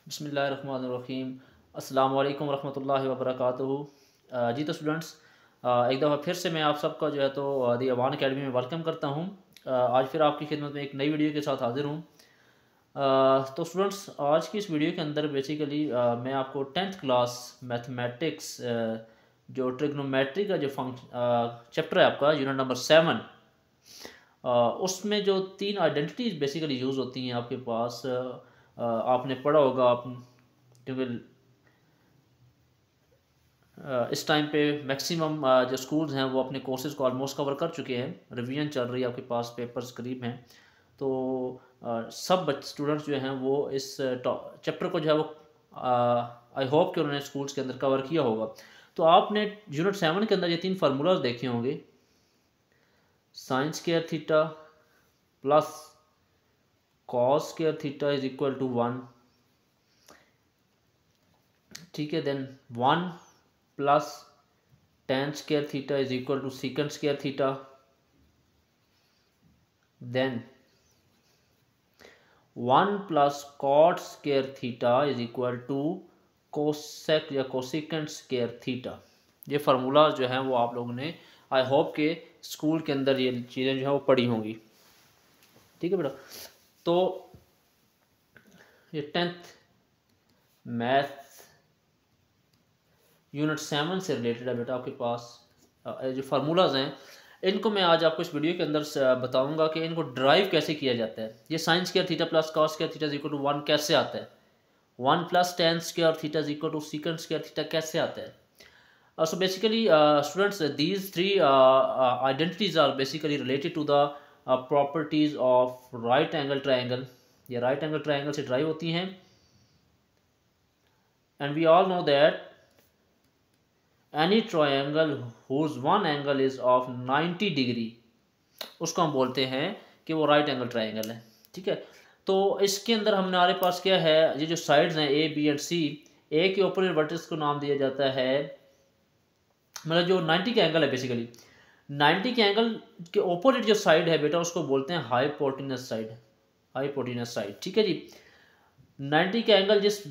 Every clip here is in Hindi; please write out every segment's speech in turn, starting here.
बिस्मिल्लाहिर्रहमानिर्रहीम। अस्सलाम वालेकुम रहमतुल्लाहि व बरकातुहू। जी तो स्टूडेंट्स, एक दफ़ा फिर से मैं आप सबका जो है तो दी अवान अकेडमी में वेलकम करता हूँ। आज फिर आपकी खिदमत में एक नई वीडियो के साथ हाज़िर हूँ। तो स्टूडेंट्स, आज की इस वीडियो के अंदर बेसिकली मैं आपको 10th क्लास मैथमेटिक्स जो ट्रिग्नोमेट्री का जो चैप्टर है आपका यूनिट नंबर 7, उसमें जो 3 आइडेंटिटीज़ बेसिकली यूज़ होती हैं आपके पास, आपने पढ़ा होगा आप, क्योंकि इस टाइम पे मैक्सिमम जो स्कूल्स हैं वो अपने कोर्सेज़ को ऑलमोस्ट कवर कर चुके हैं। रिवीजन चल रही है, आपके पास पेपर्स करीब हैं। तो सब स्टूडेंट्स जो हैं वो इस चैप्टर को जो है वो आई होप कि उन्होंने स्कूल्स के अंदर कवर किया होगा। तो आपने यूनिट 7 के अंदर ये 3 फार्मूलाज देखे होंगे। Sine square theta plus cos square theta is equal to 1, ठीक है। Then 1 plus tan square theta is equal to secant square theta. Then 1 plus cot square theta is equal to cosec या cosecant square theta। ये फार्मूला जो है वो आप लोगों ने आई होप के स्कूल के अंदर ये चीज़ें जो है वो पढ़ी होंगी, ठीक है बेटा। तो ये 10th मैथ यूनिट 7 से रिलेटेड है बेटा। आपके पास जो फार्मूलाज हैं इनको मैं आज आपको इस वीडियो के अंदर बताऊंगा कि इनको ड्राइव कैसे किया जाता है। ये sine square theta plus cos square theta equal to 1 कैसे आता है, 1 plus tan square theta equal to secant square theta कैसे आता है। So basically students, these 3 identities are basically related to the properties of right angle triangle. ये राइट एंगल ट्राइंगल से ड्राइव होती हैं। And we all know that any triangle whose one angle is of 90 degree, उसको हम बोलते हैं कि वो राइट एंगल ट्राइंगल है, ठीक है। तो इसके अंदर हमारे पास क्या है, ये जो साइड्स हैं ए बी एंड सी, ए के ओपोजिट वर्टेक्स को नाम दिया जाता है, मतलब जो 90 का एंगल है बेसिकली 90 के एंगल के ओपोजिट जो साइड है बेटा उसको बोलते हैं हाइपोटेन्यूस साइड, हाइपोटेन्यूस साइड, ठीक है जी। 90 का एंगल जिस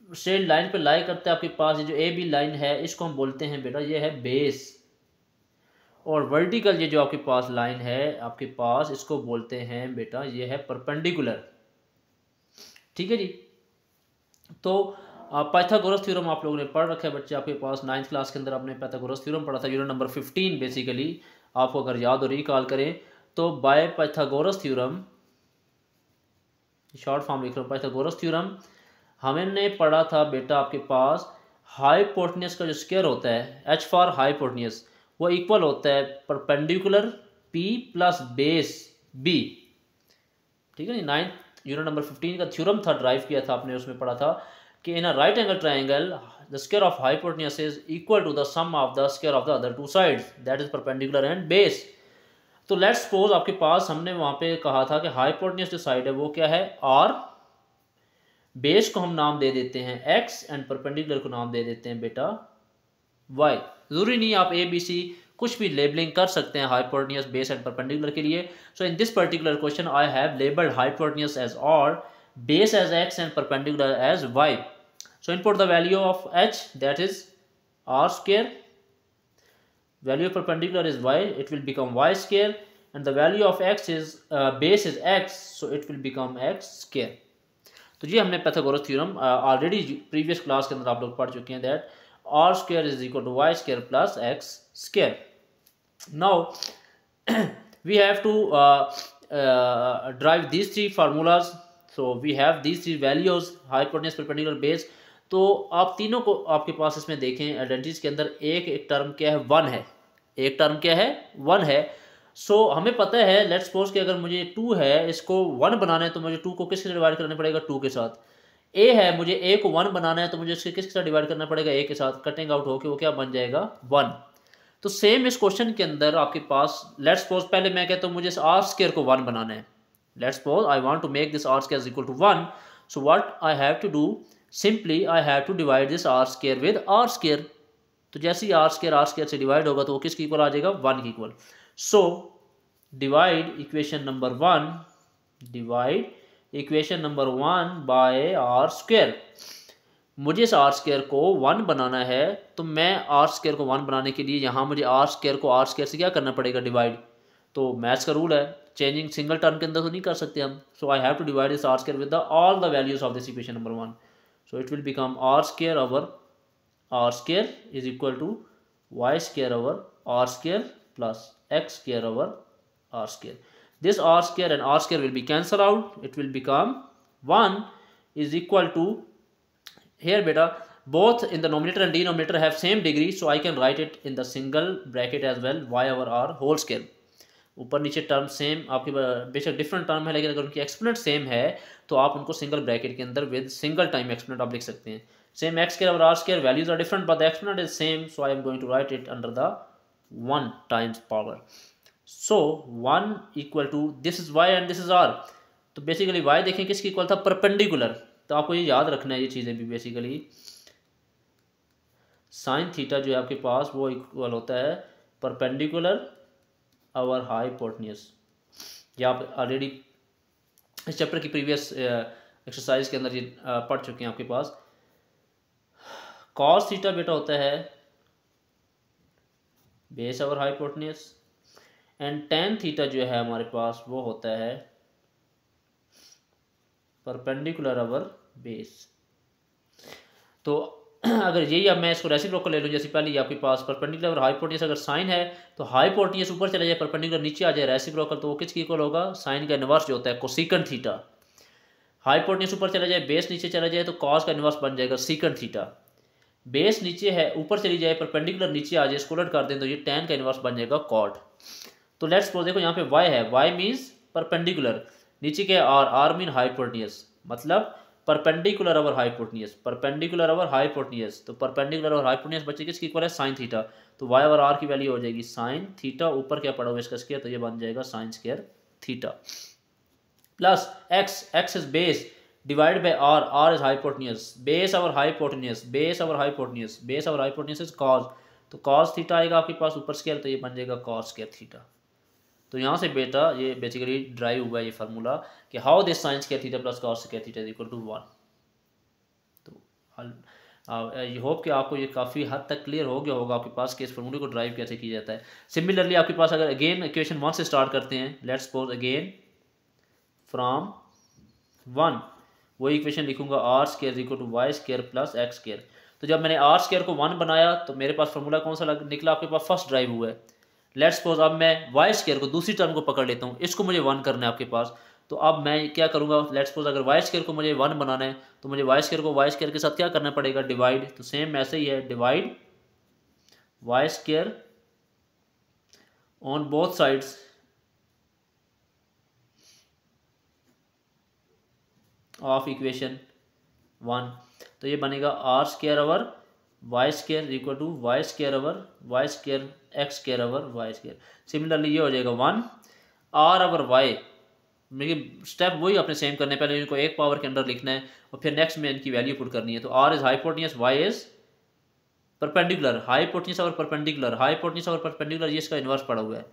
स्ट्रेट लाइन पे लाई करता है आपके पास, ये जो ए बी लाइन है इसको हम बोलते हैं बेटा ये है बेस। और वर्टिकल ये जो आपके पास लाइन है आपके पास इसको बोलते हैं बेटा ये है परपेंडिकुलर, ठीक है जी। तो पाइथागोरस थ्योरम आप लोगों ने पढ़ रखा है बच्चे, आपके पास 9th क्लास के अंदर आपने पाइथागोरस थ्योरम पढ़ा था, यूनिट नंबर 15 बेसिकली। आपको अगर याद हो रिकॉल करें तो by Pythagoras theorem, short form लिख रहा हूँ, पाइथागोरस थ्योरम हमने पढ़ा था बेटा आपके पास हाइपोटेन्यूस का जो स्क्वायर होता है एच फॉर हाइपोटेन्यूस वो इक्वल होता है perpendicular p plus base b, ठीक है। 9th यूनिट नंबर 15 का थ्योरम था, ड्राइव किया था आपने, उसमें पढ़ा था कि in a right angle triangle the square of hypotenuse is equal to the sum of the square of the other two sides that is perpendicular and base. तो लेट्स सपोज आपके पास हमने वहां पे कहा था कि हाइपोटेन्यूस जो साइड है वो क्या है आर, बेस को हम नाम दे देते हैं x एंड परपेंडिकुलर को नाम दे देते हैं बेटा y। जरूरी नहीं आप ए बी सी कुछ भी लेबलिंग कर सकते हैं हाइपोटेन्यूस, बेस एंड परपेंडिकुलर के लिए। So in this particular question I have labelled hypotenuse as r, base as x and perpendicular as y। So input the value of h that is r square, value of perpendicular is y, it will become y square, and the value of x is base is x, so it will become x square। तो जी हमने Pythagoras theorem already previous class के अंदर आप लोग पढ़ चुके हैं, that r square is equal to Y square plus x square. Now we have to derive these 3 formulas, so we have these 3 values hypotenuse, perpendicular, base. तो आप तीनों को आपके पास इसमें देखें आइडेंटिटीज के अंदर एक टर्म क्या है 1 है, एक टर्म क्या है 1 है। सो हमें पता है लेट्स सपोज कि अगर मुझे 2 है इसको 1 बनाना है तो मुझे 2 को किससे डिवाइड करना पड़ेगा 2 के साथ। a है, मुझे a को 1 बनाना है तो मुझे इसके किसके साथ डिवाइड करना पड़ेगा a के साथ, कटिंग आउट होकर वो क्या बन जाएगा 1। तो सेम इस क्वेश्चन के अंदर आपके पास लेट्स सपोज पहले मैं कहता हूँ मुझे इस आर स्क्वायर को 1 बनाना है, let's suppose I want to make this are square equal to 1। So what I have to do, simply I have to divide this are square with r square. तो जैसे ही आर स्क्वायर से डिवाइड होगा तो वो किसके इक्वल आ जाएगा 1 के equal. So divide equation number 1, divide equation number 1 by r square. मुझे इस आर स्क्वायर को 1 बनाना है, तो मैं आर स्क्वायर को 1 बनाने के लिए यहाँ मुझे आर स्क्वायर को आर स्क्वायर से क्या करना पड़ेगा, डिवाइड। तो मैथ्स का रूल है, चेंजिंग सिंगल टर्म के अंदर तो नहीं कर सकते हम। So I have to divide this are square with all the values of this equation number 1। So it will become R square over R square is equal to Y square over R square plus x square over R square. This r square and r square will be cancelled out. It will become 1 is equal to, here beta, both in the numerator and denominator have same degree, so I can write it in the single bracket as well, y over r whole square। ऊपर नीचे टर्म सेम आपके बेशक डिफरेंट टर्म है, लेकिन अगर उनकी एक्सपोनेंट सेम है तो आप उनको सिंगल ब्रैकेट के अंदर विद सिंगल टाइम एक्सपोनेंट आप लिख सकते हैं। सेम एक्स स्क्वायर और r square values are different but the exponent is same, so I am going to write it under the 1 times power. So 1 equal to this is y and this is r। तो बेसिकली y देखें किसकी इक्वल था, परपेंडिकुलर। तो आपको ये याद रखना है ये चीज़ें भी, बेसिकली साइन थीटा जो है आपके पास वो इक्वल होता है परपेंडिकुलर ओवर हाइपोटेन्यूज। ये आप ऑलरेडी इस चैप्टर की प्रीवियस एक्सरसाइज के अंदर ये पढ़ चुके हैं आपके पास। कॉस थीटा बेटा होता है base over hypotenuse and tan theta जो है हमारे पास वो होता है परपेंडिकुलर ओवर बेस। तो अगर यही अब मैं इसको रेसिप्रोकल ले लूँ, जैसे पहले ये आपके पास परपेंडिकुलर और हाइपोटेन्यूज अगर साइन है तो हाइपोटेन्यूज ऊपर चला जाए, परपेंडिकुलर नीचे आ जाए, रेसिप्रोकल तो वो किसकी इक्वल होगा, साइन का इनवर्स जो होता है कोसेकंड थीटा। हाइपोटेन्यूज ऊपर चला जाए, बेस नीचे चला जाए तो कॉस का इनवर्स बन जाएगा सीकंड थीटा। बेस नीचे है ऊपर चली जाए, परपेंडिकुलर नीचे आ जाए, इसको उलट कर दें तो ये टेन का इनवर्स बन जाएगा कॉट। तो लेट्स सपोज देखो यहाँ पे y है, y मीन्स परपेंडिकुलर, नीचे के r मीन हाइपोटेन्यूज, मतलब perpendicular over hypotenuse, perpendicular over hypotenuse. तो परपेंडिकुलर और हाइपोटेन्यूज बच्चे किसकी इक्वल है, साइन थीटा। तो y ओवर r की वैल्यू हो जाएगी साइन थीटा, ऊपर क्या पड़ा हुआ इसका स्क्वायर, तो ये बन जाएगा sign square theta plus x is base divide by r is hypotenuse, base over hypotenuse, base over hypotenuse, base over hypotenuse is cos. तो कॉस थीटा आएगा आपके पास ऊपर स्क्वायर, तो ये बन जाएगा कॉस स्क्वायर थीटा। तो यहाँ से बेटा ये बेसिकली ड्राइव हुआ है ये फार्मूला कि how this sine square theta plus cos square theta is equal to 1। तो आई होप कि आपको ये काफ़ी हद तक क्लियर हो गया होगा आपके पास कि इस फार्मूले को ड्राइव कैसे किया जाता है। सिमिलरली आपके पास अगर अगेन इक्वेशन 1 से स्टार्ट करते हैं, लेट्स सपोज अगेन फ्रॉम 1, वही इक्वेशन लिखूंगा r square equal to Y square plus x square. तो जब मैंने आर स्क्वायर को 1 बनाया तो मेरे पास फार्मूला कौन सा निकला, आपके पास फर्स्ट ड्राइव हुआ है। लेट्स सपोज अब मैं वाई स्क्वायर को दूसरी टर्म को पकड़ लेता हूँ, इसको मुझे 1 करना है आपके पास। तो अब मैं क्या करूँगा, लेट्स सपोज अगर वाई स्क्वायर को मुझे 1 बनाना है तो मुझे वाई स्क्वायर को वाई स्क्वायर के साथ क्या करना पड़ेगा, डिवाइड। तो सेम ऐसे ही है, divide y square on both sides of equation 1। तो ये बनेगा r square over y square equal to Y square over y square x square over y square. Similarly ये हो जाएगा 1 आर ओवर वाई। देखिए स्टेप वही अपने सेम करने, पहले इनको एक पावर के अंदर लिखना है और फिर नेक्स्ट में इनकी वैल्यू पुट करनी है। तो r is hypotenuse, y is perpendicular, hypotenuse और परपेंडिकुलर, हाइपोटेन्यूज और परपेंडिकुलर ये इसका इनवर्स पड़ा हुआ है।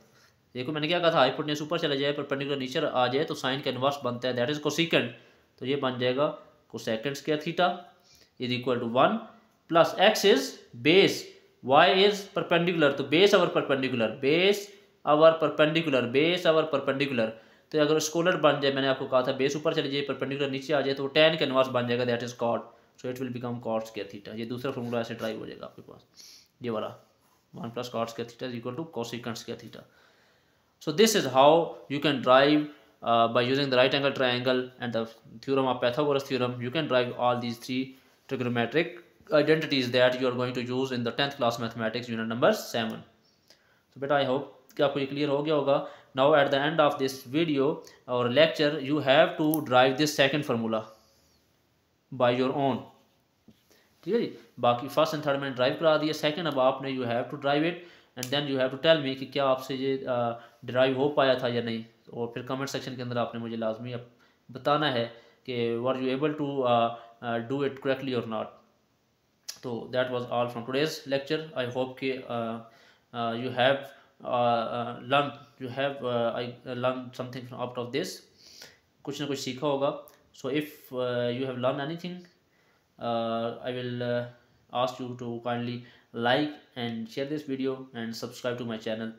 देखो मैंने क्या कहा था, हाइपोटेन्यूज ऊपर चला जाए, परपेंडिकुलर नीचे आ जाए तो साइन का इनवर्स बनता है, दैट इज कोसेकंड। तो ये बन जाएगा cosecant square theta is equal to 1 plus X is base, Y is perpendicular, तो base over perpendicular, base over perpendicular, base over perpendicular. तो अगर स्कोलर बन जाए, मैंने आपको कहा था बेस ऊपर चले जाए परपेंडिकुलर नीचे आ जाए तो टेन का इनवर्स बन जाएगा, that is cot. So it will become cot square theta. ये दूसरा फॉर्मूला ऐसे ड्राइव हो जाएगा आपके पास, ये वाला 1 plus cot square theta is equal to cosecant square theta. So this is how you can drive by using the right angle triangle and the theorem of Pythagoras theorem. You can drive all these 3 trigonometric identities that you are going to use in the 10th class mathematics unit number 7. So beta I hope कि आपको ये clear हो गया होगा। Now at the end of this video or lecture you have to drive this second formula by your own। ठीक है जी, बाकी फर्स्ट एंड थर्ड मैंने ड्राइव करा दिया, सेकंड अब आपने you have to drive it and then you have to tell me कि क्या आपसे ये ड्राइव हो पाया था या नहीं। और फिर कमेंट सेक्शन के अंदर आपने मुझे लाजमी अब बताना है कि were you able to do it correctly और नॉट। तो that was all from today's lecture. I hope कि you have learn something out of this, कुछ ना कुछ सीखा होगा। So if you have learned anything, I will ask you to kindly like and share this video and subscribe to my channel.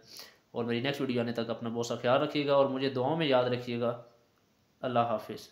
और मेरी नेक्स्ट वीडियो आने तक अपना बहुत सा ख्याल रखिएगा और मुझे दुआओं में याद रखिएगा। अल्लाह हाफिज़।